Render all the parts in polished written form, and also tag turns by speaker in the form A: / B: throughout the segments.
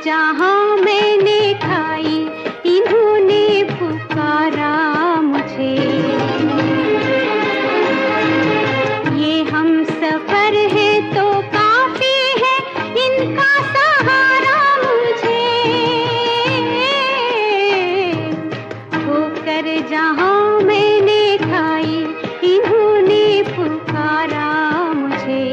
A: जहाँ मैंने खाई इन्होंने पुकारा मुझे। ये हम सफर है तो काफी है इनका सहारा मुझे। होकर जहाँ मैंने खाई इन्होंने पुकारा मुझे।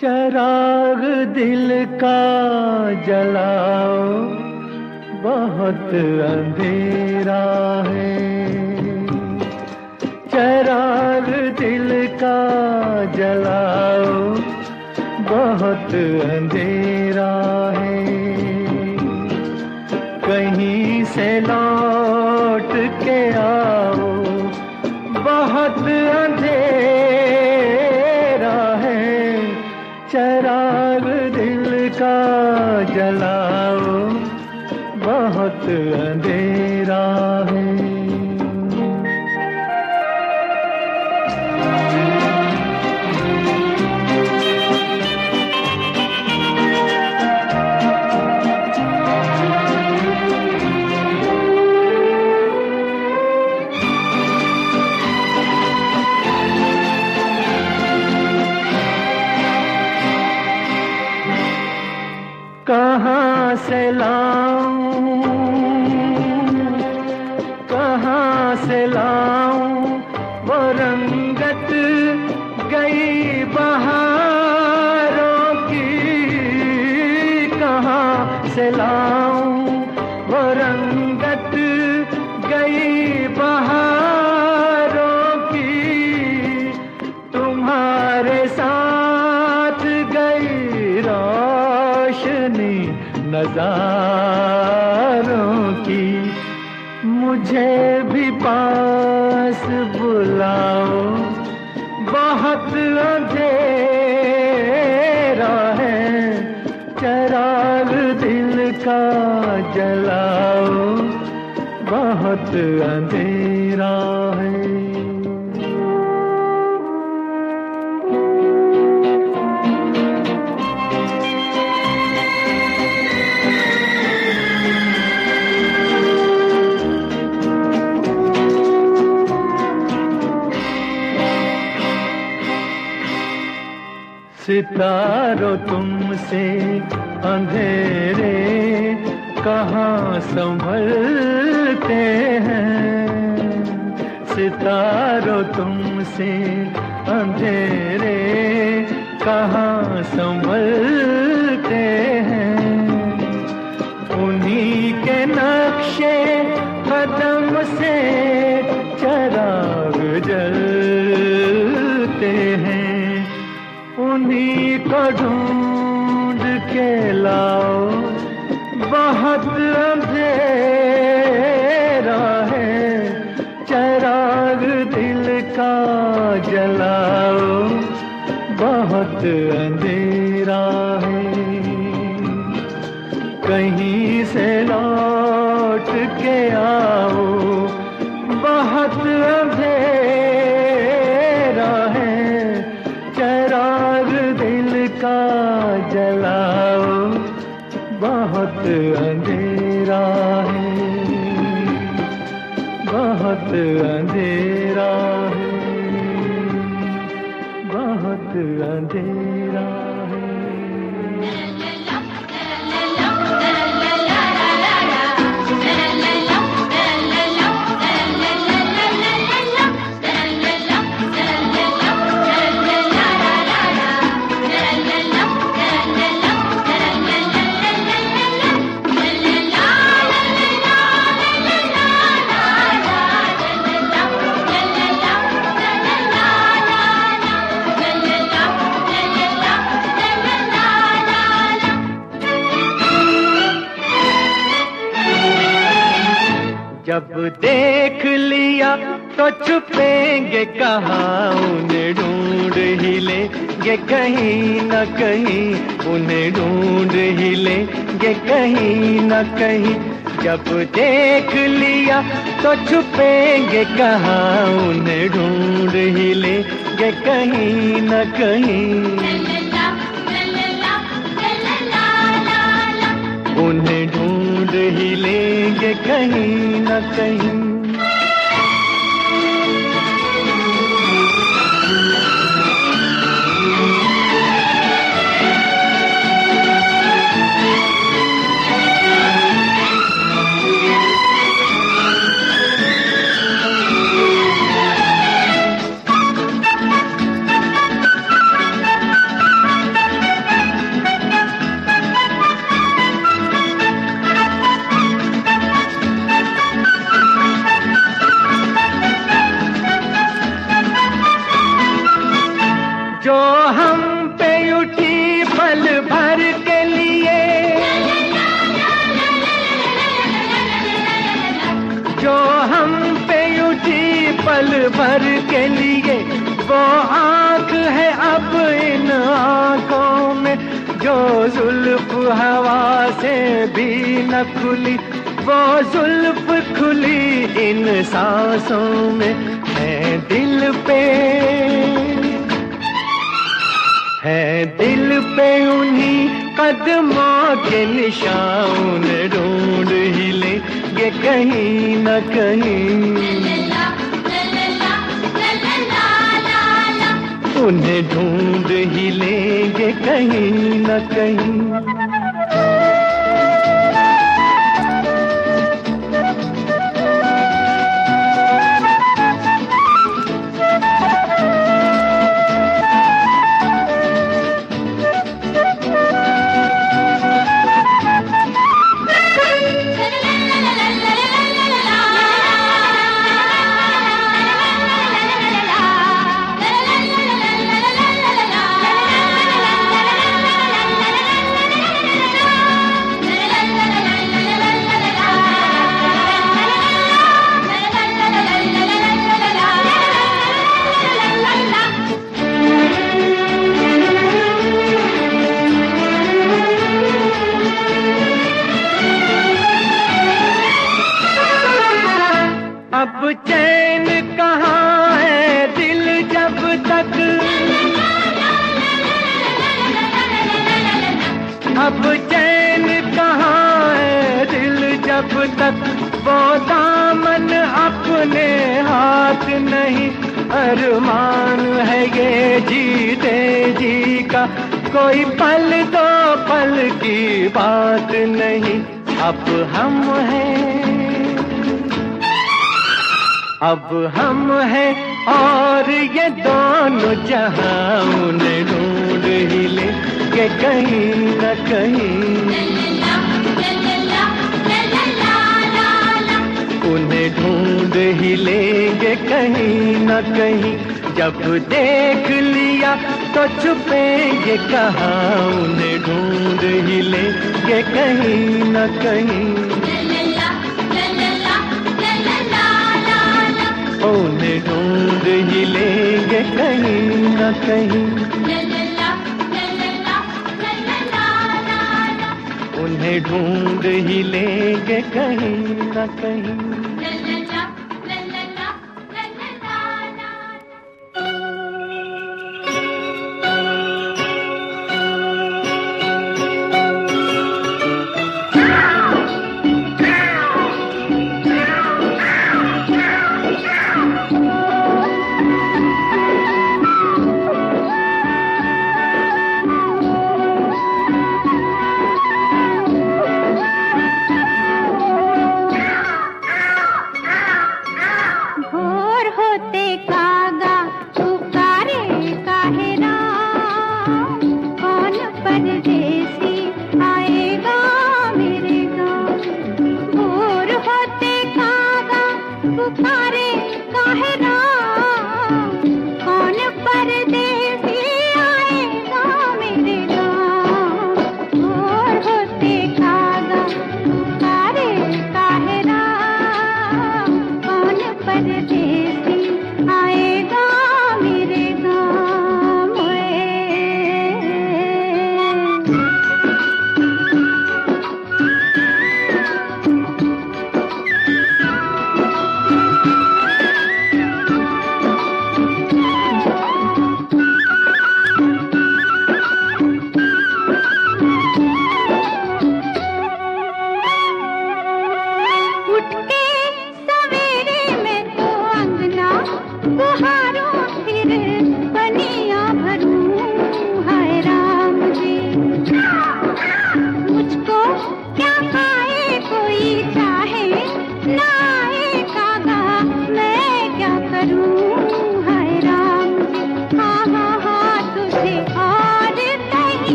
B: चराग दिल का जलाओ, बहुत अंधेरा है। चराग दिल का जलाओ, बहुत अंधेरा है। कहीं से लौट के आओ, बहुत अंधेरा है। चराग दिल का जलाओ, बहुत अंधेरा मुझे भी पास बुलाओ, बहुत अंधेरा है, चिराग दिल का जलाओ, बहुत अंधेरा है। सितारों तुमसे अंधेरे कहाँ संभलते हैं, सितारों तुमसे अंधेरे कहाँ संभलते हैं, उन्हीं के नक्शे कदम से चराग जलते हैं, उन्हीं को ढूंढ के लाओ, बहुत अंधेरा है, चिराग दिल का जलाओ, बहुत अंधेरा है। कहीं से लौट के आओ, बहुत अंधेरा है, चिराग दिल का जलाओ, बहुत अंधेरा है, बहुत अंधेरा है, बहुत अंधेरा है। जब देख लिया तो छुपेंगे कहाँ, उन्हें ढूंढ ही लेंगे कहीं न कहीं, उन्हें ढूंढ ही लेंगे कहीं न कहीं। जब देख लिया तो छुपेंगे कहाँ, उन्हें ढूंढ ही लेंगे कहीं न कहीं, उन्हें ढूंढ ही लेंगे कहीं न कहीं। जो हम पे उठी पल भर के लिए, जो हम पे उठी पल भर के लिए, वो आँख है अब इन आँखों में, जो जुल्फ हवा से भी न खुली, वो जुल्फ खुली इन सांसों में। है दिल पे उन्हीं कदमों के निशान, ढूंढ ही लेंगे कहीं न कहीं, उन्हें ढूंढ ही लेंगे कहीं न कहीं। अब चैन कहाँ है दिल जब तक, अब चैन कहाँ है दिल जब तक वो दामन अपने हाथ नहीं। अरमान है ये जीते जी का, कोई पल दो पल की बात नहीं। अब हम हैं, अब हम हैं और ये दोनों जहां उन्हें ढूंढ ही लेंगे कहीं न कहीं, उन्हें ढूंढ ही लेंगे कहीं न कहीं। जब देख लिया तो छुपेंगे कहाँ, उन्हें ढूंढ ही लेंगे कहीं न कहीं, उन्हें ढूंढ ही लेंगे कहीं न कहीं, उन्हें ढूंढ ही लेंगे कहीं न कहीं।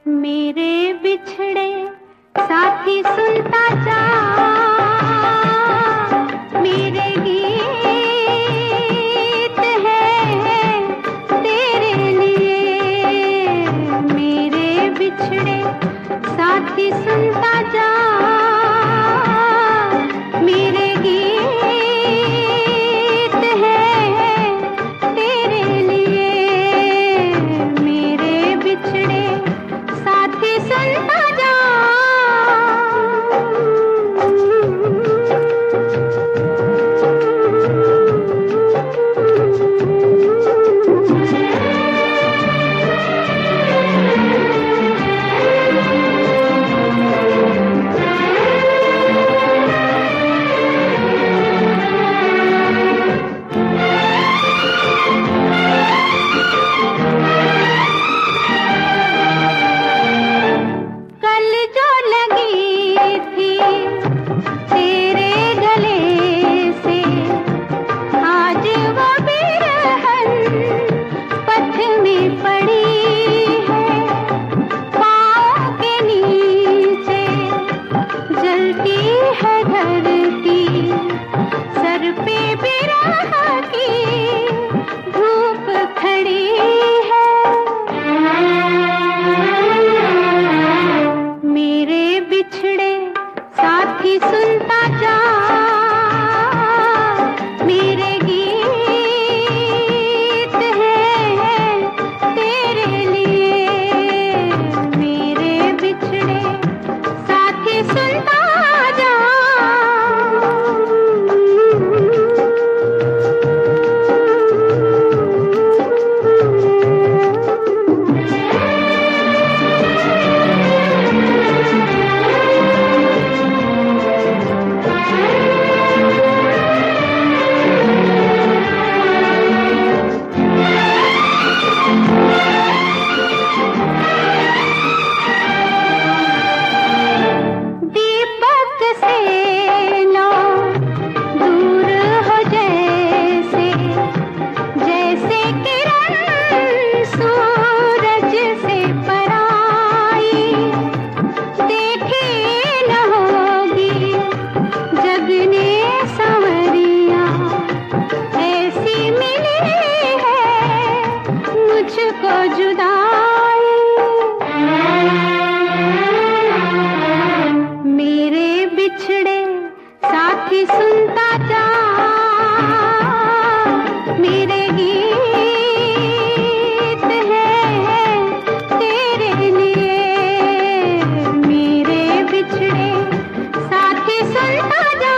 A: मेरे बिछड़े साथी सुनता जा, मेरे गीत है तेरे लिए। मेरे बिछड़े साथी सुनता जा, मेरे गीत है तेरे लिए। मेरे बिछड़े साथी सुनता जा। सुनता जा, मेरे गीत है तेरे लिए। मेरे बिछड़े साथी सुनता जा। मेरे बिछड़े साथी सुनता जा, मेरे गीत है तेरे लिए। मेरे बिछड़े साथी सुनता जा।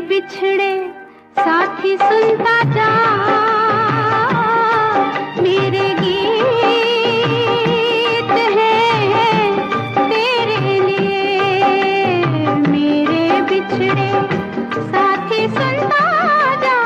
A: बिछड़े साथी सुनता जा, मेरे गीत है तेरे लिए। मेरे बिछड़े साथी सुनता जा।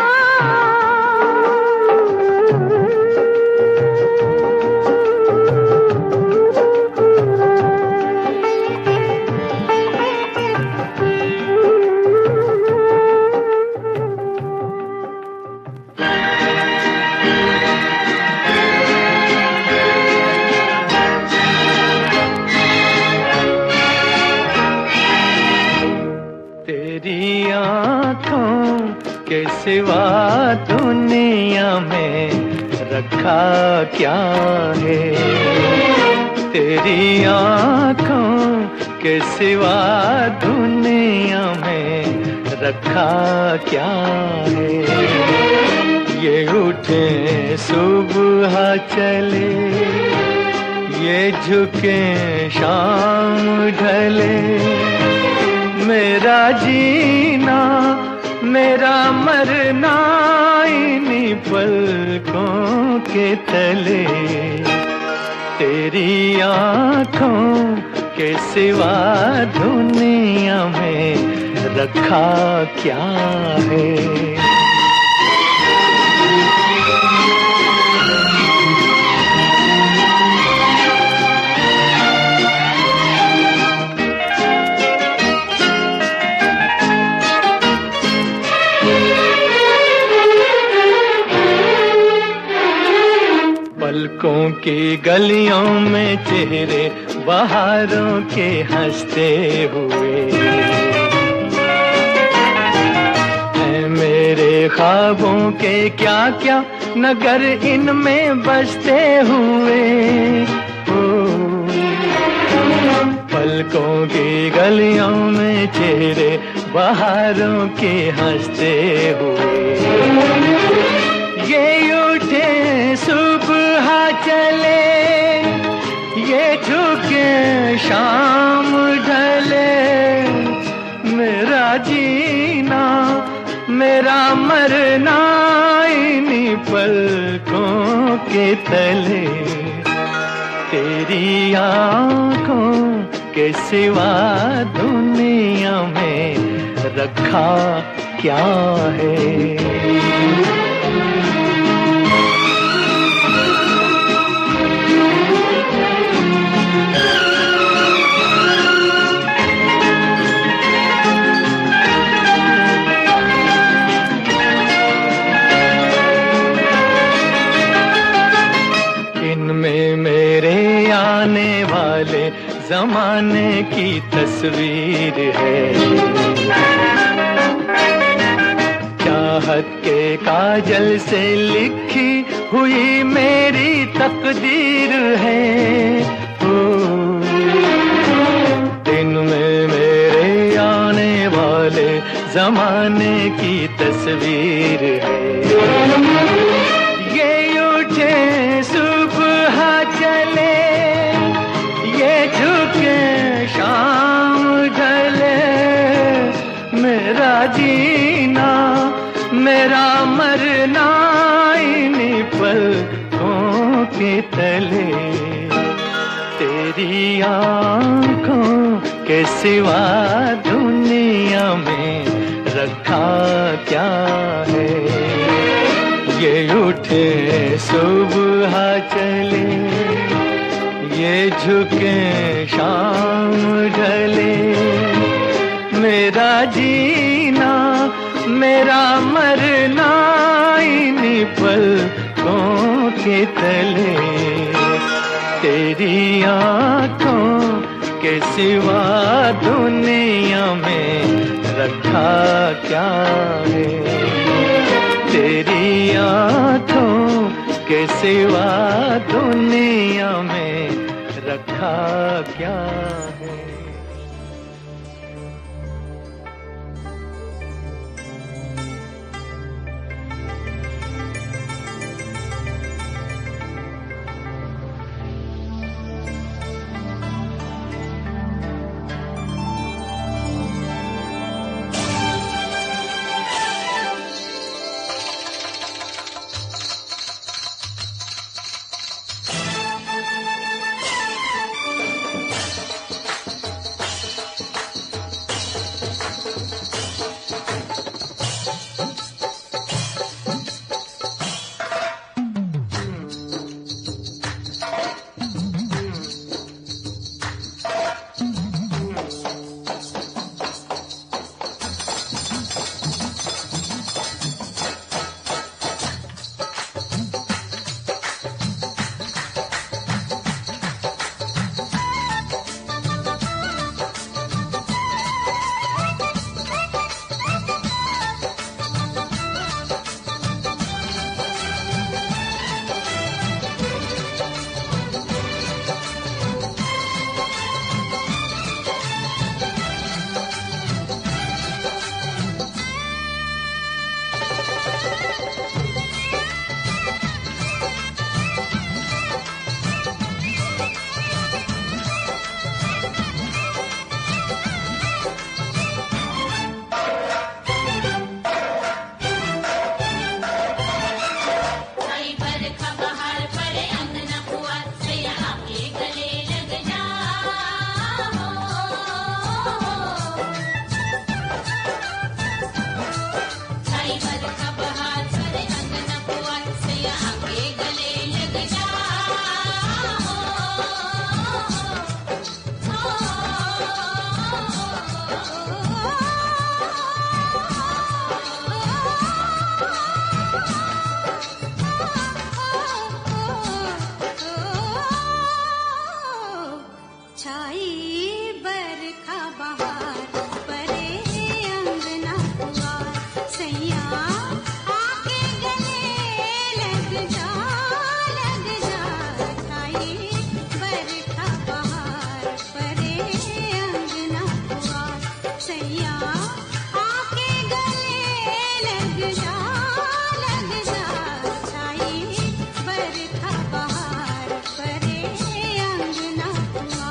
B: तेरी आँखों के सिवा दुनिया में रखा क्या है। तेरी आँखों के सिवा दुनिया में रखा क्या है। ये उठे सुबह चले, ये झुके शाम ढले, मेरा जीना मेरा मरना इन्हीं पलकों के तले। तेरी आँखों के सिवा दुनिया में रखा क्या है। पलकों की गलियों में चेहरे बहारों के हंसते हुए हैं मेरे ख्वाबों के क्या क्या नगर इनमें बसते हुए। पलकों की गलियों में चेहरे बहारों के हंसते हुए, ये उठे सुबह चले, ये झुके शाम ढले, मेरा जीना मेरा मरना इन्हीं पलकों के तले। तेरी आँखों के सिवा दुनिया में रखा क्या है। इनमें मेरे आने वाले जमाने की तस्वीर है, चाहत के काजल से लिखी हुई मेरी तकदीर है। दिन में मेरे आने वाले जमाने की तस्वीर है, ये उठे सुबह चले, ये झुके शाम ढले, मेरा जीना मेरा मरना इन्हीं पलकों के तले। तेरी आँखों के सिवा दुनिया में रखा क्या है। ये उठे सुबह चले, ये झुके शाम ढले, मेरा जीना मेरा मरना इन्हीं पलकों के तले। तेरी आँखों के सिवा दुनिया में रखा क्या है। तेरी आँखों के सिवा दुनिया में रखा क्या है।
A: जा लग जा, छाई बरखा बहार परे अंगना हुआ।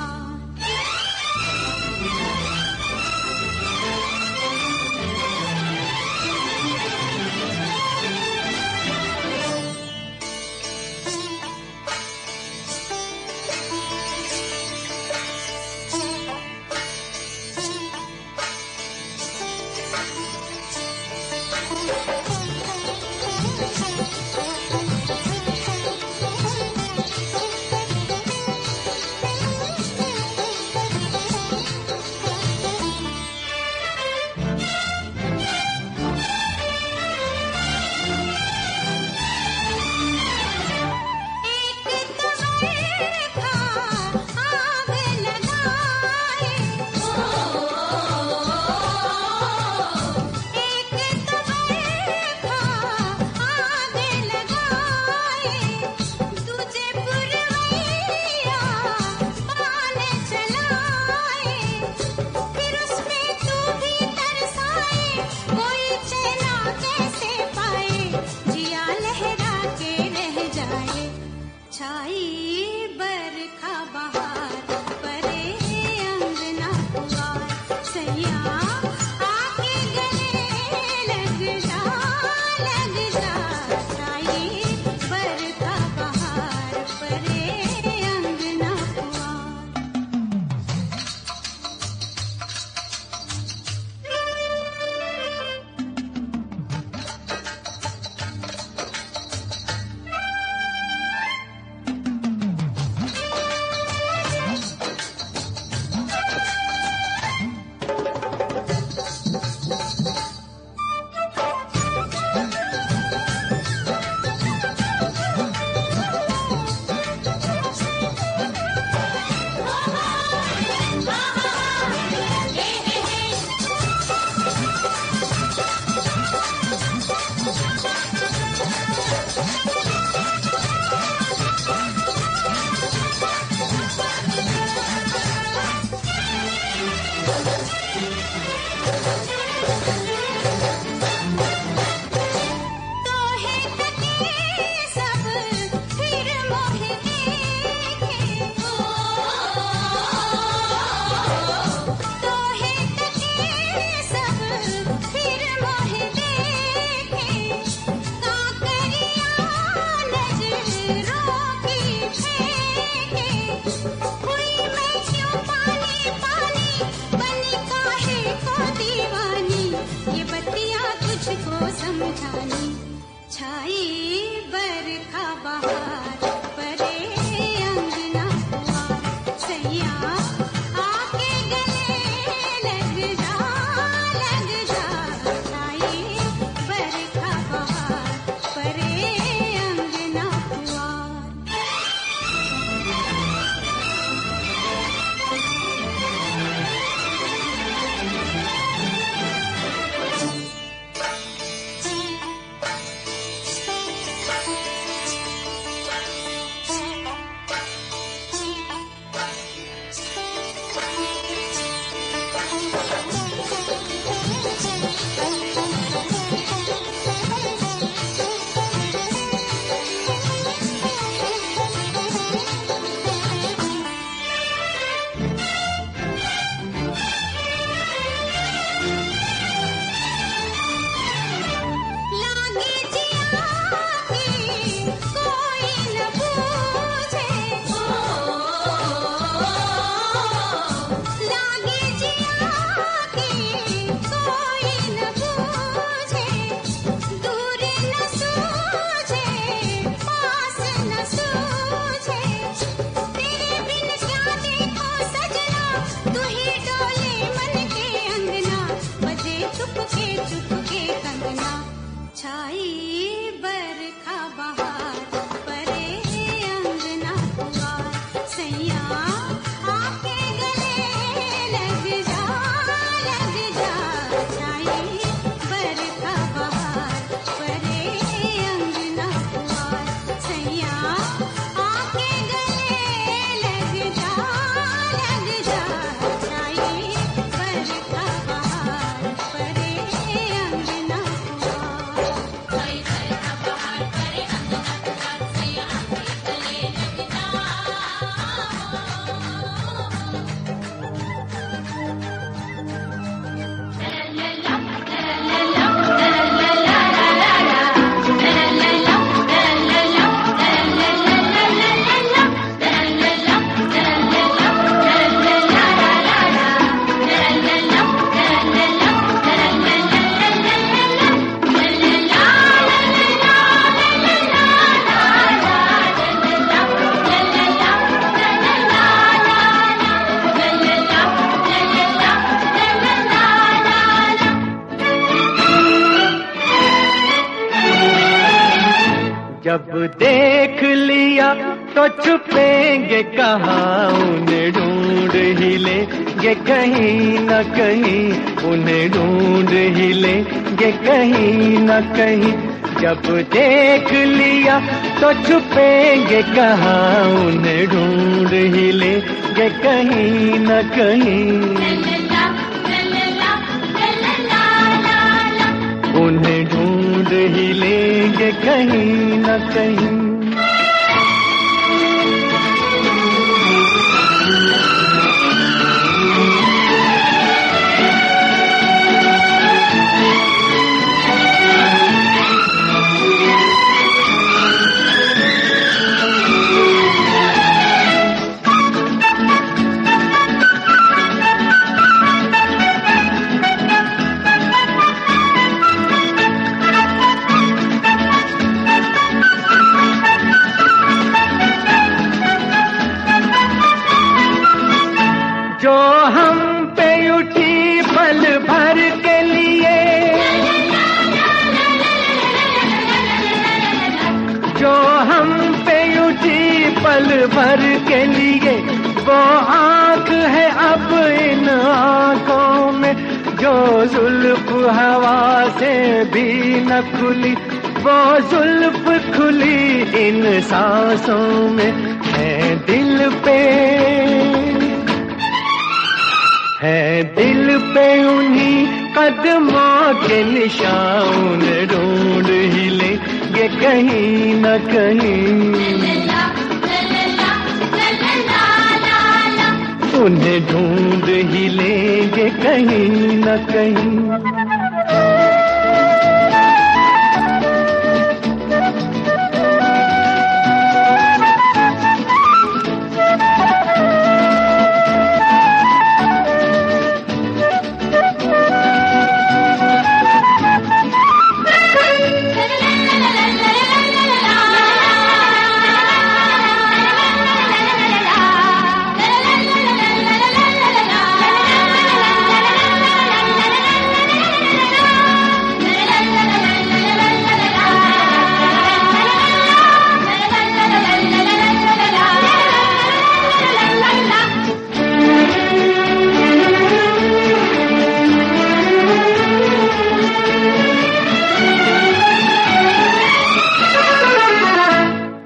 A: छाई बरखा बहार परे अंगना हुआ, सैया आके गले लग जा लग जा, छाई बरखा बहार परे अंगना हुआ। समझानी छाई बरखा बहार परे अंगना हुआ, सैया आके गले लग जा छाई बरखा बहार परे अंगना हुआ।
B: जब देख लिया तो छुपेंगे कहाँ, उन्हें ढूंढ ही लेंगे कहीं न कहीं, उन्हें ढूंढ ही लेंगे कहीं न कहीं। जब देख लिया तो छुपेंगे कहाँ, उन्हें ढूंढ ही लेंगे कहीं न कहीं, उन्हें ढूंढ ही लेंगे कहीं न कहीं। जो हम पे उठी पल भर के लिए, जो हम पे उठी पल भर के लिए, वो आँख है अब इन आँखों में, जो जुल्फ हवा से भी न खुली, वो जुल्फ खुली इन सांसों में। है दिल पे, है दिल पे उन्हीं कदमों के निशान, ढूंढ ही लेंगे कहीं न कहीं, उन्हें ढूंढ ही लेंगे कहीं न कहीं।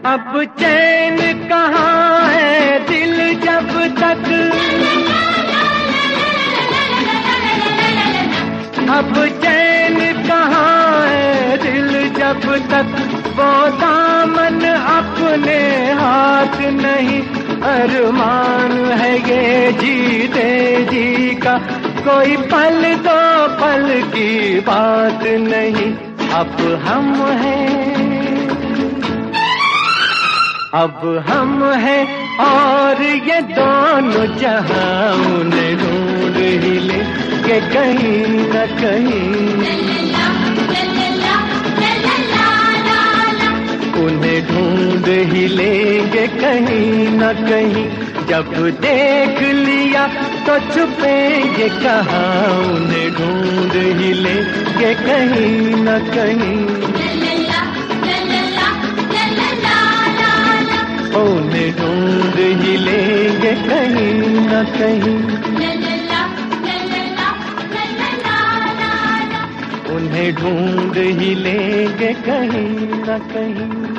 B: अब चैन कहाँ है दिल जब तक, अब चैन कहाँ है दिल जब तक, वो दामन अपने हाथ नहीं, अरमान है ये जीते जी का, कोई पल दो पल की बात नहीं। अब हम हैं, अब हम हैं और ये दोनों जहां, उन्हें ढूंढ ही लेंगे कहीं न कहीं, उन्हें ढूंढ ही लेंगे कहीं न कहीं। जब देख लिया तो छुपेंगे कहाँ, उन्हें ढूंढ ही लेंगे कहीं न कहीं, उन्हें ढूंढ ही लेंगे कहीं न कहीं, उन्हें ढूंढ ही लेंगे कहीं न कहीं।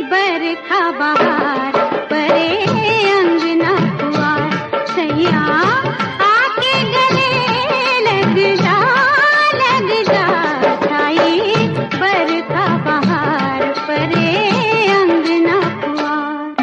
A: बरखा बहार परे अंगना पुआर सैया आके गले लग जा छाई बरखा बहार परे अंगना पुआर।